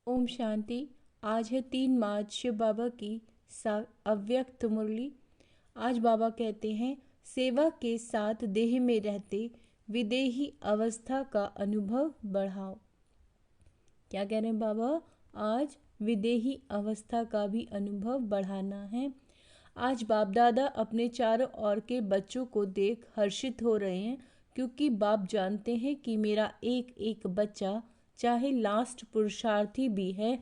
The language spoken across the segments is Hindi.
ओम शांति। आज है 3 मार्च, शिव बाबा की अव्यक्त मुरली। आज बाबा कहते हैं, सेवा के साथ देह में रहते विदेही अवस्था का अनुभव बढ़ाओ। क्या कह रहे हैं बाबा? आज विदेही अवस्था का भी अनुभव बढ़ाना है। आज बाप दादा अपने चारों ओर के बच्चों को देख हर्षित हो रहे हैं, क्योंकि बाप जानते हैं कि मेरा एक एक बच्चा चाहे लास्ट पुरुषार्थी भी है,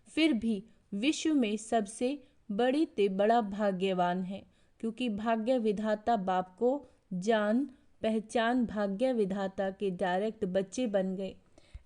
फिर भी विश्व में सबसे बड़ी ते बड़ा भाग्यवान है, क्योंकि भाग्य विधाता बाप को जान पहचान भाग्य विधाता के डायरेक्ट बच्चे बन गए।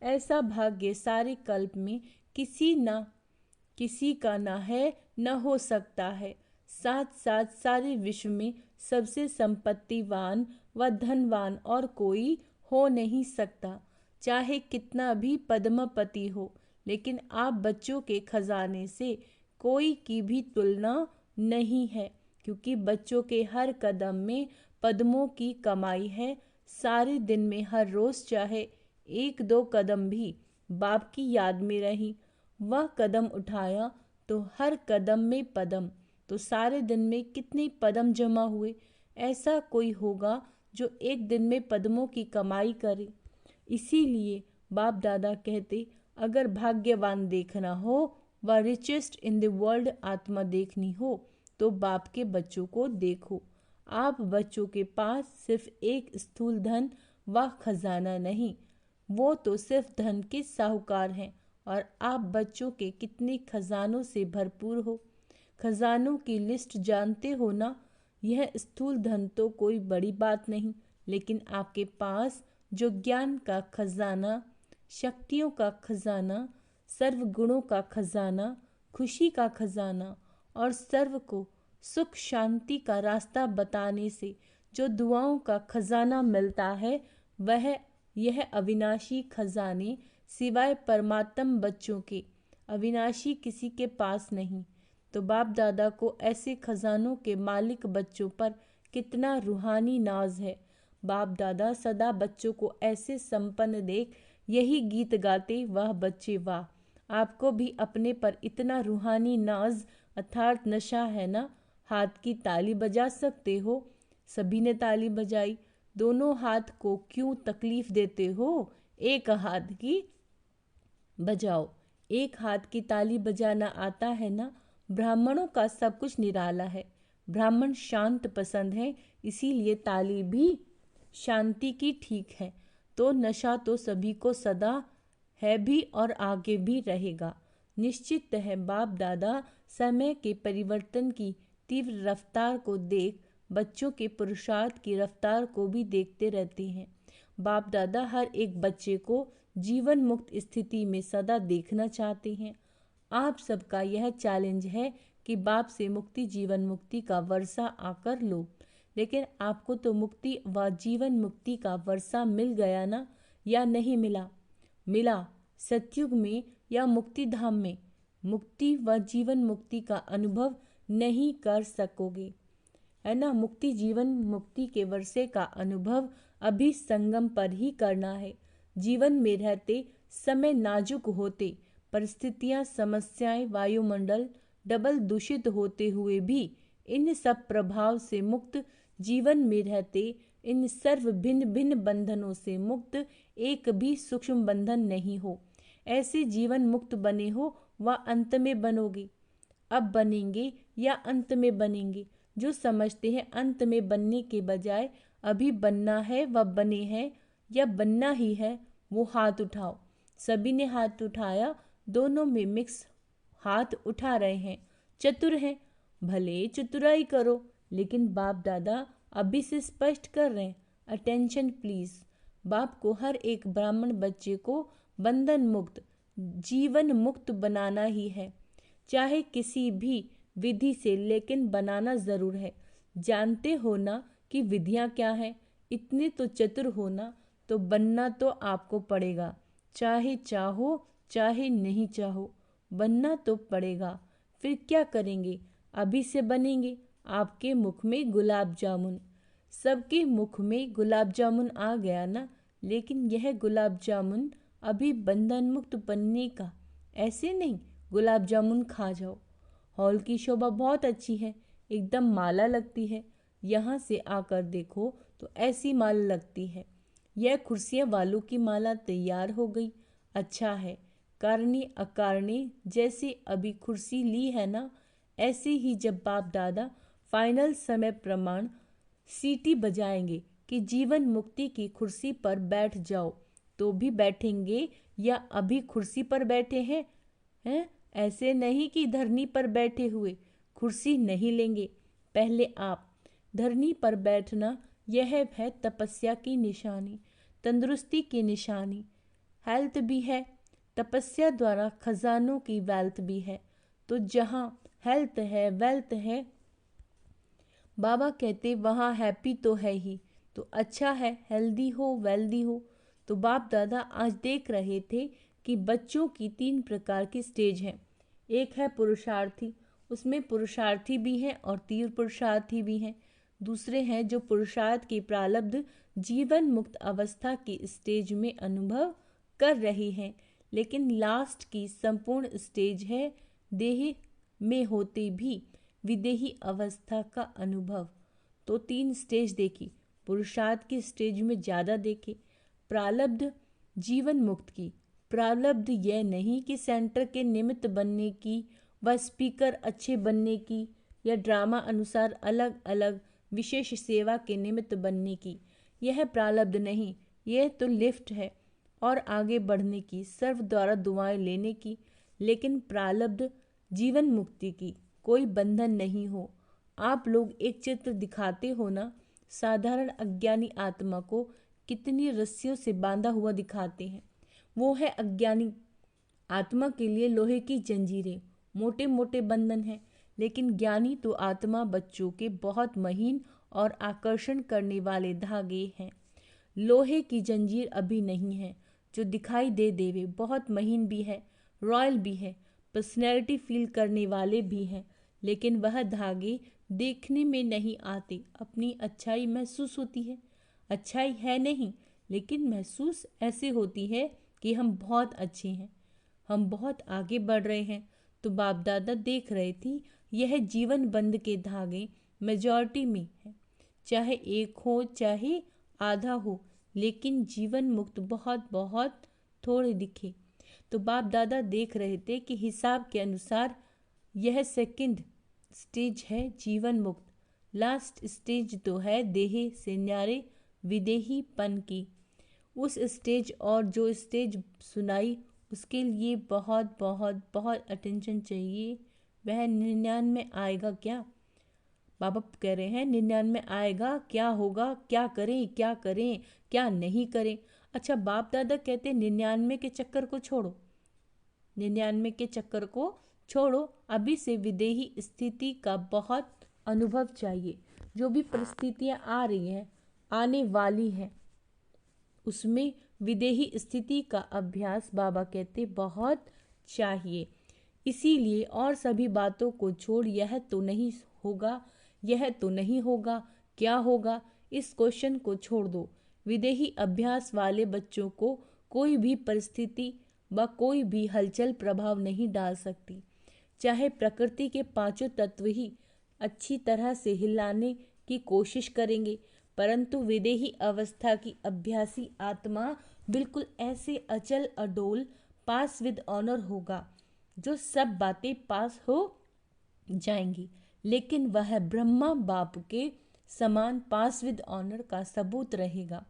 ऐसा भाग्य सारे कल्प में किसी का ना है न हो सकता है। साथ साथ सारे विश्व में सबसे संपत्तिवान व धनवान और कोई हो नहीं सकता, चाहे कितना भी पद्मपति हो। लेकिन आप बच्चों के खजाने से कोई की भी तुलना नहीं है, क्योंकि बच्चों के हर कदम में पद्मों की कमाई है। सारे दिन में हर रोज चाहे 1-2 कदम भी बाप की याद में रही, वह कदम उठाया तो हर कदम में पदम, तो सारे दिन में कितने पदम जमा हुए। ऐसा कोई होगा जो एक दिन में पद्मों की कमाई करे। इसीलिए बाप दादा कहते, अगर भाग्यवान देखना हो व रिचेस्ट इन द वर्ल्ड आत्मा देखनी हो तो बाप के बच्चों को देखो। आप बच्चों के पास सिर्फ एक स्थूल धन व खजाना नहीं, वो तो सिर्फ धन के साहूकार हैं, और आप बच्चों के कितने खजानों से भरपूर हो। खजानों की लिस्ट जानते हो ना? यह स्थूल धन तो कोई बड़ी बात नहीं, लेकिन आपके पास जो ज्ञान का खजाना, शक्तियों का खजाना, सर्व गुणों का खजाना, खुशी का खजाना और सर्व को सुख शांति का रास्ता बताने से जो दुआओं का खजाना मिलता है, वह यह अविनाशी खजाने सिवाय परमात्म बच्चों के अविनाशी किसी के पास नहीं। तो बाप दादा को ऐसे खजानों के मालिक बच्चों पर कितना रूहानी नाज है। बाप दादा सदा बच्चों को ऐसे संपन्न देख यही गीत गाते, वाह बच्चे वाह। आपको भी अपने पर इतना रूहानी नाज अर्थात नशा है ना? हाथ की ताली बजा सकते हो। सभी ने ताली बजाई। दोनों हाथ को क्यों तकलीफ देते हो? एक हाथ की बजाओ। एक हाथ की ताली बजाना आता है ना? ब्राह्मणों का सब कुछ निराला है। ब्राह्मण शांत पसंद है, इसीलिए ताली भी शांति की ठीक है। तो नशा तो सभी को सदा है भी और आगे भी रहेगा। निश्चित है बाप दादा समय के परिवर्तन की तीव्र रफ्तार को देख बच्चों के पुरुषार्थ की रफ्तार को भी देखते रहते हैं। बाप दादा हर एक बच्चे को जीवन मुक्त स्थिति में सदा देखना चाहते हैं। आप सबका यह चैलेंज है कि बाप से मुक्ति जीवन मुक्ति का वर्षा आकर लो। लेकिन आपको तो मुक्ति व जीवन मुक्ति का वर्षा मिल गया ना, या नहीं मिला? मिला। सतयुग में या मुक्ति धाम में मुक्ति व जीवन मुक्ति का अनुभव नहीं कर सकोगे, है ना? मुक्ति जीवन मुक्ति के वर्षे का अनुभव अभी संगम पर ही करना है। जीवन में रहते समय नाजुक होते, परिस्थितियां, समस्याएं, वायुमंडल डबल दूषित होते हुए भी इन सब प्रभाव से मुक्त जीवन में रहते, इन सर्व भिन्न भिन्न बंधनों से मुक्त एक भी सूक्ष्म बंधन नहीं हो। ऐसे जीवन मुक्त बने हो व अंत में बनोगे। अब बनेंगे या अंत में बनेंगे? जो समझते हैं अंत में बनने के बजाय अभी बनना है व बने हैं, या बनना ही है, वो हाथ उठाओ। सभी ने हाथ उठाया, दोनों में मिक्स हाथ उठा रहे हैं। चतुर हैं, भले चतुराई करो, लेकिन बाप दादा अभी से स्पष्ट कर रहे हैं, अटेंशन प्लीज। बाप को हर एक ब्राह्मण बच्चे को बंधन मुक्त जीवन मुक्त बनाना ही है, चाहे किसी भी विधि से, लेकिन बनाना जरूर है। जानते हो ना कि विधियां क्या है? इतने तो चतुर होना, तो बनना तो आपको पड़ेगा, चाहे चाहो चाहे नहीं चाहो, बनना तो पड़ेगा। फिर क्या करेंगे? अभी से बनेंगे। आपके मुख में गुलाब जामुन, सबके मुख में गुलाब जामुन आ गया ना, लेकिन यह गुलाब जामुन अभी बंधन मुक्त बनने का ऐसे नहीं, गुलाब जामुन खा जाओ। हॉल की शोभा बहुत अच्छी है, एकदम माला लगती है। यहाँ से आकर देखो तो ऐसी माला लगती है। यह कुर्सियाँ वालों की माला तैयार हो गई। अच्छा है, कारणी अकारणी जैसे अभी कुर्सी ली है ना, ऐसे ही जब बाप दादा फाइनल समय प्रमाण सीटी बजाएंगे कि जीवन मुक्ति की कुर्सी पर बैठ जाओ, तो भी बैठेंगे या अभी कुर्सी पर बैठे हैं? ऐसे नहीं कि धरनी पर बैठे हुए कुर्सी नहीं लेंगे। पहले आप धरनी पर बैठना, यह है तपस्या की निशानी, तंदुरुस्ती की निशानी। हेल्थ भी है, तपस्या द्वारा खजानों की वेल्थ भी है। तो जहाँ हेल्थ है, वेल्थ है, बाबा कहते वहाँ हैप्पी तो है ही। तो अच्छा है, हेल्दी हो, वेल्दी हो। तो बाप दादा आज देख रहे थे कि बच्चों की 3 प्रकार की स्टेज हैं। एक है पुरुषार्थी, उसमें पुरुषार्थी भी हैं और तीव्र पुरुषार्थी भी हैं। दूसरे हैं जो पुरुषार्थ की प्रारब्ध जीवन मुक्त अवस्था की स्टेज में अनुभव कर रही हैं, लेकिन लास्ट की संपूर्ण स्टेज है देह में होते भी विदेही अवस्था का अनुभव। तो 3 स्टेज देखी, पुरुषार्थ की स्टेज में ज़्यादा देखे, प्रारब्ध जीवन मुक्त की। प्रारब्ध यह नहीं कि सेंटर के निमित्त बनने की व स्पीकर अच्छे बनने की या ड्रामा अनुसार अलग अलग विशेष सेवा के निमित्त बनने की, यह प्रारब्ध नहीं। यह तो लिफ्ट है और आगे बढ़ने की, सर्व द्वारा दुआएं लेने की। लेकिन प्रारब्ध जीवन मुक्ति की कोई बंधन नहीं हो। आप लोग एक चित्र दिखाते हो ना, साधारण अज्ञानी आत्मा को कितनी रस्सियों से बांधा हुआ दिखाते हैं। वो है अज्ञानी आत्मा के लिए लोहे की जंजीरें, मोटे मोटे बंधन हैं। लेकिन ज्ञानी तो आत्मा बच्चों के बहुत महीन और आकर्षण करने वाले धागे हैं। लोहे की जंजीर अभी नहीं है, जो दिखाई दे देवे बहुत महीन भी है, रॉयल भी है, पर्सनैलिटी फील करने वाले भी हैं। लेकिन वह धागे देखने में नहीं आते। अपनी अच्छाई महसूस होती है, अच्छाई है नहीं, लेकिन महसूस ऐसे होती है कि हम बहुत अच्छे हैं, हम बहुत आगे बढ़ रहे हैं। तो बाप दादा देख रहे थे यह जीवन बंद के धागे मेजॉरिटी में है, चाहे एक हो चाहे आधा हो, लेकिन जीवन मुक्त बहुत बहुत थोड़े दिखे। तो बाप दादा देख रहे थे कि हिसाब के अनुसार यह सेकंड स्टेज है जीवन मुक्त। लास्ट स्टेज तो है देह से न्यारे विदेहीपन की। उस स्टेज और जो स्टेज सुनाई उसके लिए बहुत बहुत बहुत अटेंशन चाहिए। वह 99 आएगा क्या? बाबा कह रहे हैं 99 आएगा, क्या होगा, क्या करें क्या करें क्या नहीं करें। अच्छा, बाप दादा कहते 99 के चक्कर को छोड़ो, 99 के चक्कर को छोड़ो, अभी से विदेही स्थिति का बहुत अनुभव चाहिए। जो भी परिस्थितियाँ आ रही हैं, आने वाली हैं, उसमें विदेही स्थिति का अभ्यास बाबा कहते बहुत चाहिए। इसीलिए और सभी बातों को छोड़, यह तो नहीं होगा, यह तो नहीं होगा, क्या होगा, इस क्वेश्चन को छोड़ दो। विदेही अभ्यास वाले बच्चों को कोई भी परिस्थिति व कोई भी हलचल प्रभाव नहीं डाल सकती, चाहे प्रकृति के 5 तत्व ही अच्छी तरह से हिलाने की कोशिश करेंगे, परंतु विदेही अवस्था की अभ्यासी आत्मा बिल्कुल ऐसे अचल अडोल पास विद ऑनर होगा, जो सब बातें पास हो जाएंगी, लेकिन वह ब्रह्मा बाप के समान पास विद ऑनर का सबूत रहेगा।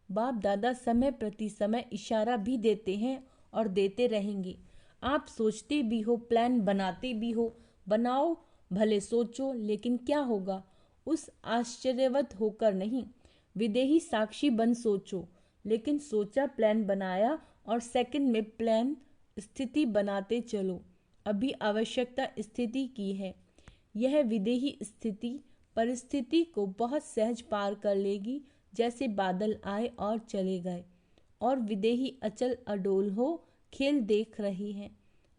बाप दादा समय प्रति समय इशारा भी देते हैं और देते रहेंगे। आप सोचते भी हो, प्लान बनाते भी हो, बनाओ, भले सोचो, लेकिन क्या होगा उस आश्चर्यवत होकर नहीं। विदेही साक्षी बन सोचो, लेकिन सोचा, प्लान बनाया और सेकंड में प्लान स्थिति बनाते चलो। अभी आवश्यकता स्थिति की है। यह विदेही स्थिति परिस्थिति को बहुत सहज पार कर लेगी, जैसे बादल आए और चले गए। और विदेही अचल अडोल हो, खेल देख रही हैं।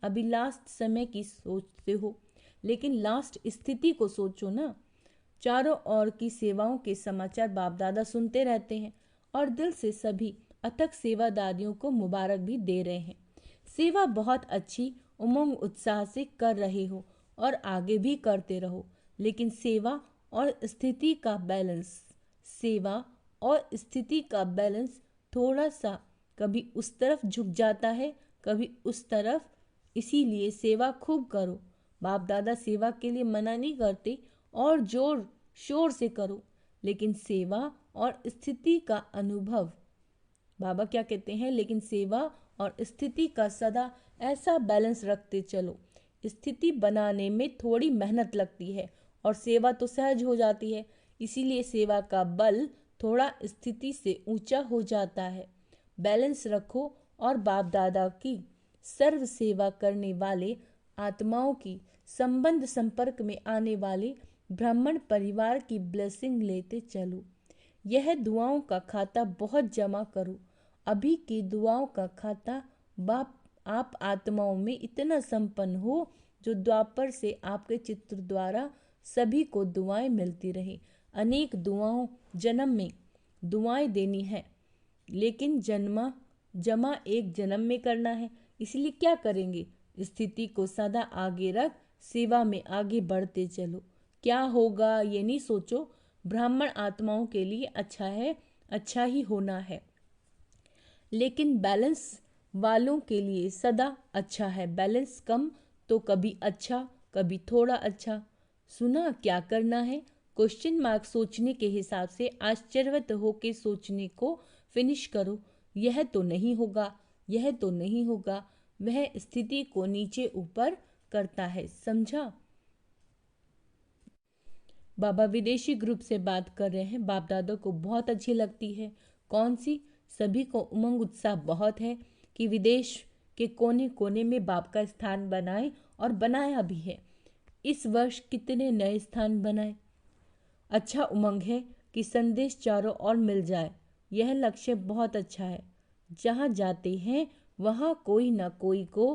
अभी लास्ट समय की सोचते हो, लेकिन लास्ट स्थिति को सोचो ना। चारों ओर की सेवाओं के समाचार बाप दादा सुनते रहते हैं और दिल से सभी अथक सेवादारियों को मुबारक भी दे रहे हैं। सेवा बहुत अच्छी उमंग उत्साह से कर रहे हो और आगे भी करते रहो, लेकिन सेवा और स्थिति का बैलेंस थोड़ा सा कभी उस तरफ झुक जाता है, कभी उस तरफ। इसीलिए सेवा खूब करो। बाप दादा सेवा के लिए मना नहीं करते, और जोर शोर से करो, लेकिन सेवा और स्थिति का अनुभव, बाबा क्या कहते हैं, लेकिन सेवा और स्थिति का सदा ऐसा बैलेंस रखते चलो। स्थिति बनाने में थोड़ी मेहनत लगती है और सेवा तो सहज हो जाती है, इसीलिए सेवा का बल थोड़ा स्थिति से ऊंचा हो जाता है। बैलेंस रखो और बाप दादा की सर्व सेवा करने वाले आत्माओं की संबंध संपर्क में आने वाले ब्राह्मण परिवार की ब्लेसिंग लेते चलो। यह दुआओं का खाता बहुत जमा करो। अभी की दुआओं का खाता बाप आप आत्माओं में इतना संपन्न हो जो द्वापर से आपके चित्र द्वारा सभी को दुआएं मिलती रहे। अनेक दुआओं जन्म में दुआएं देनी है, लेकिन जमा एक जन्म में करना है। इसलिए क्या करेंगे, स्थिति को सदा आगे रख सेवा में आगे बढ़ते चलो। क्या होगा ये नहीं सोचो, ब्राह्मण आत्माओं के लिए अच्छा है, अच्छा ही होना है, लेकिन बैलेंस वालों के लिए सदा अच्छा है। बैलेंस कम तो कभी अच्छा, कभी थोड़ा अच्छा। सुना क्या करना है, क्वेश्चन मार्क सोचने के हिसाब से आश्चर्यवत होके सोचने को फिनिश करो। यह तो नहीं होगा, यह तो नहीं होगा, वह स्थिति को नीचे ऊपर करता है, समझा। बाबा विदेशी ग्रुप से बात कर रहे हैं। बाप दादा को बहुत अच्छी लगती है। कौन सी? सभी को उमंग उत्साह बहुत है कि विदेश के कोने कोने में बाप का स्थान बनाए, और बनाया भी है। इस वर्ष कितने नए स्थान बनाए। अच्छा उमंग है कि संदेश चारों ओर मिल जाए। यह लक्ष्य बहुत अच्छा है। जहाँ जाते हैं वहाँ कोई ना कोई को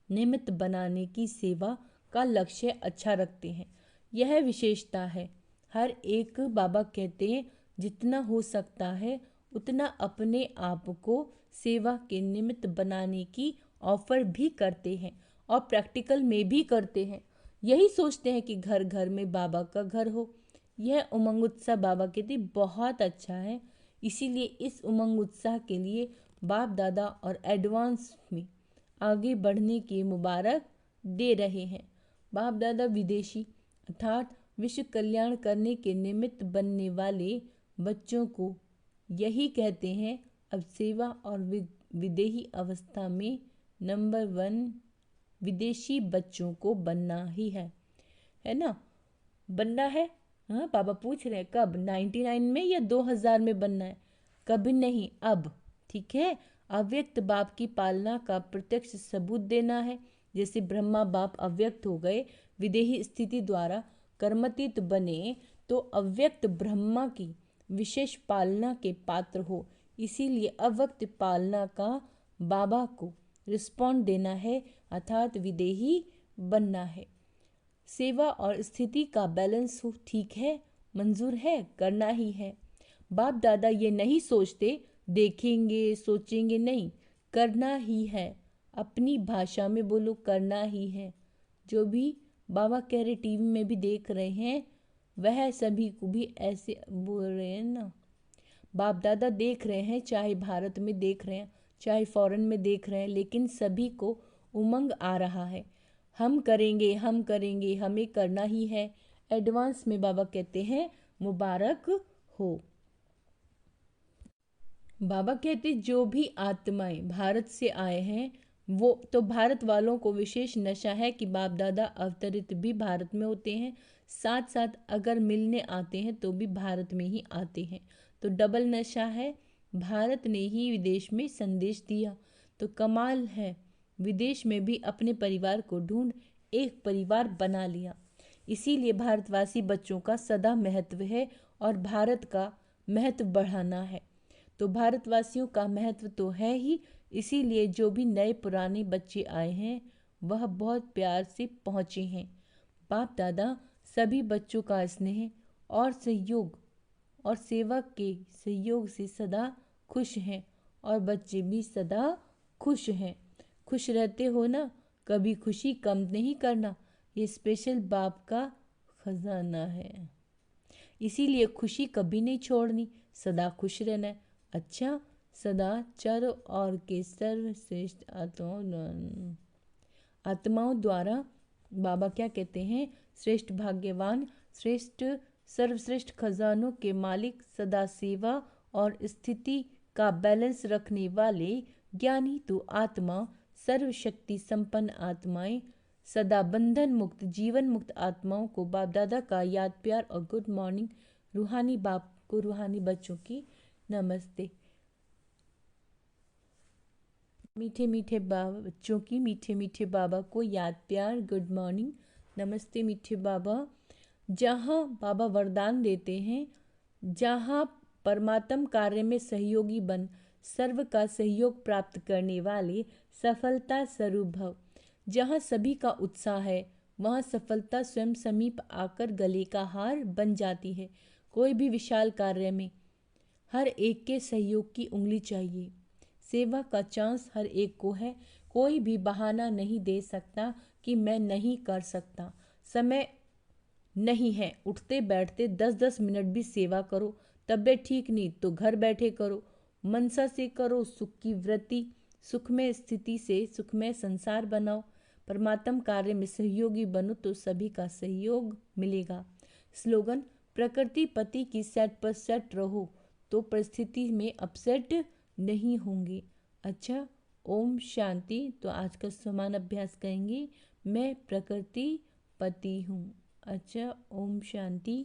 निमित्त बनाने की सेवा का लक्ष्य अच्छा रखते हैं। यह विशेषता है। हर एक, बाबा कहते हैं, जितना हो सकता है उतना अपने आप को सेवा के निमित्त बनाने की ऑफर भी करते हैं, और प्रैक्टिकल में भी करते हैं। यही सोचते हैं कि घर घर में बाबा का घर हो। यह उमंग उत्साह बाबा कहते बहुत अच्छा है। इसीलिए इस उमंग उत्साह के लिए बाप दादा और एडवांस में आगे बढ़ने की मुबारक दे रहे हैं। बाप दादा विदेशी अर्थात विश्व कल्याण करने के निमित्त बनने वाले बच्चों को यही कहते हैं, अब सेवा और विदेही अवस्था में नंबर 1 विदेशी बच्चों को बनना ही है ना, बनना है। हाँ, पापा पूछ रहे हैं कब, 99 में या 2000 में बनना है? कभी नहीं, अब। ठीक है। अव्यक्त बाप की पालना का प्रत्यक्ष सबूत देना है। जैसे ब्रह्मा बाप अव्यक्त हो गए, विदेही स्थिति द्वारा कर्मतीत बने, तो अव्यक्त ब्रह्मा की विशेष पालना के पात्र हो। इसीलिए अव्यक्त पालना का बाबा को रिस्पॉन्ड देना है, अर्थात विदेही बनना है। सेवा और स्थिति का बैलेंस हो, ठीक है, मंजूर है, करना ही है। बाप दादा ये नहीं सोचते, देखेंगे, सोचेंगे, नहीं, करना ही है। अपनी भाषा में बोलो, करना ही है। जो भी बाबा कह रहे, टीवी में भी देख रहे हैं, वह सभी को भी ऐसे बोल रहे हैं ना। बाप दादा देख रहे हैं, चाहे भारत में देख रहे हैं, चाहे फॉरेन में देख रहे हैं, लेकिन सभी को उमंग आ रहा है। हम करेंगे, हम करेंगे, हमें करना ही है। एडवांस में बाबा कहते हैं मुबारक हो। बाबा कहते जो भी आत्माएं भारत से आए हैं, वो तो भारत वालों को विशेष नशा है कि बाप दादा अवतरित भी भारत में होते हैं, साथ साथ अगर मिलने आते हैं तो भी भारत में ही आते हैं। तो डबल नशा है। भारत ने ही विदेश में संदेश दिया, तो कमाल है। विदेश में भी अपने परिवार को ढूंढ एक परिवार बना लिया। इसीलिए भारतवासी बच्चों का सदा महत्व है, और भारत का महत्व बढ़ाना है। तो भारतवासियों का महत्व तो है ही, इसीलिए जो भी नए पुराने बच्चे आए हैं वह बहुत प्यार से पहुँचे हैं। बाप दादा सभी बच्चों का स्नेह और सहयोग और सेवा के सहयोग से सदा खुश हैं, और बच्चे भी सदा खुश हैं। खुश रहते हो ना, कभी खुशी कम नहीं करना, ये स्पेशल बाप का खजाना है। इसीलिए खुशी कभी नहीं छोड़नी, सदा खुश रहना है। अच्छा, सदाचार और के सर्वश्रेष्ठ आत्माओं द्वारा बाबा क्या कहते हैं, श्रेष्ठ भाग्यवान, श्रेष्ठ सर्वश्रेष्ठ खजानों के मालिक, सदा सेवा और स्थिति का बैलेंस रखने वाले ज्ञानी तो आत्मा, सर्वशक्ति संपन्न आत्माएं, सदा बंधन मुक्त जीवन मुक्त आत्माओं को बाप दादा का याद प्यार और गुड मॉर्निंग। रूहानी बाप को रूहानी बच्चों की नमस्ते। मीठे मीठे बाबा बच्चों की मीठे मीठे बाबा को याद प्यार गुड मॉर्निंग नमस्ते। मीठे बाबा, जहाँ बाबा वरदान देते हैं, जहाँ परमात्म कार्य में सहयोगी बन सर्व का सहयोग प्राप्त करने वाले सफलता स्वरूप भव। जहाँ सभी का उत्साह है, वहाँ सफलता स्वयं समीप आकर गले का हार बन जाती है। कोई भी विशाल कार्य में हर एक के सहयोग की उंगली चाहिए। सेवा का चांस हर एक को है। कोई भी बहाना नहीं दे सकता कि मैं नहीं कर सकता, समय नहीं है। उठते बैठते 10-10 मिनट भी सेवा करो। तबीयत ठीक नहीं तो घर बैठे करो, मनसा से करो। सुख की वृत्ति, सुखमय स्थिति से सुखमय संसार बनाओ। परमात्म कार्य में सहयोगी बनो तो सभी का सहयोग मिलेगा। स्लोगन, प्रकृति पति की सेट पर सेट रहो तो परिस्थिति में अपसेट नहीं होंगे। अच्छा, ओम शांति। तो आज का समान अभ्यास करेंगे, मैं प्रकृति पति हूँ। अच्छा, ओम शांति।